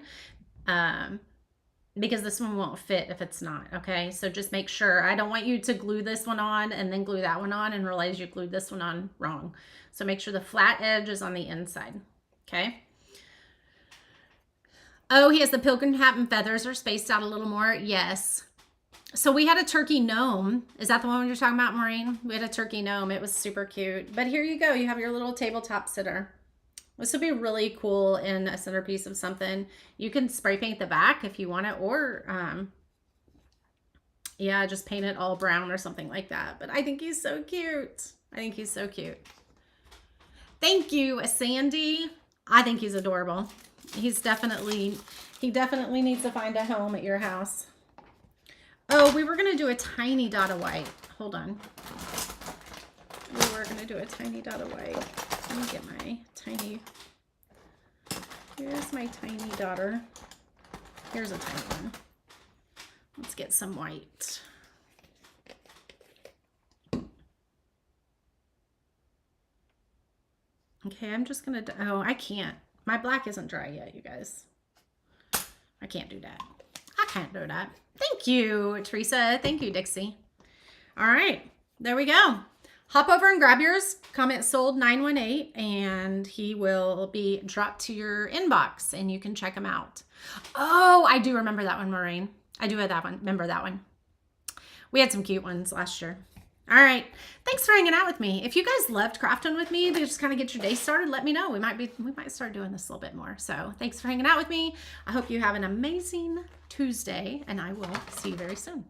because this one won't fit if it's not, okay? So just make sure. I don't want you to glue this one on and then glue that one on and realize you glued this one on wrong. So make sure the flat edge is on the inside, okay? Oh, he has the pilgrim hat and feathers are spaced out a little more. Yes. So we had a turkey gnome. Is that the one you're talking about, Maureen? We had a turkey gnome. It was super cute. But here you go. You have your little tabletop sitter. This would be really cool in a centerpiece of something. You can spray paint the back if you want it, or yeah, just paint it all brown or something like that. But I think he's so cute. I think he's so cute. Thank you, Sandy. I think he's adorable. He definitely needs to find a home at your house. Oh, we were gonna do a tiny dot of white. Hold on. We were gonna do a tiny dot of white. Let me get my tiny, here's my tiny daughter. Here's a tiny one. Let's get some white. Okay, I'm just gonna, oh, I can't. My black isn't dry yet, you guys. I can't do that. I can't do that. Thank you, Teresa. Thank you, Dixie. All right, there we go. Hop over and grab yours. Comment sold 918 and he will be dropped to your inbox and you can check him out. Oh, I do remember that one, Maureen. I do have that one. Remember that one. We had some cute ones last year. All right. Thanks for hanging out with me. If you guys loved crafting with me to just kind of get your day started, let me know. We might start doing this a little bit more. So thanks for hanging out with me. I hope you have an amazing Tuesday and I will see you very soon.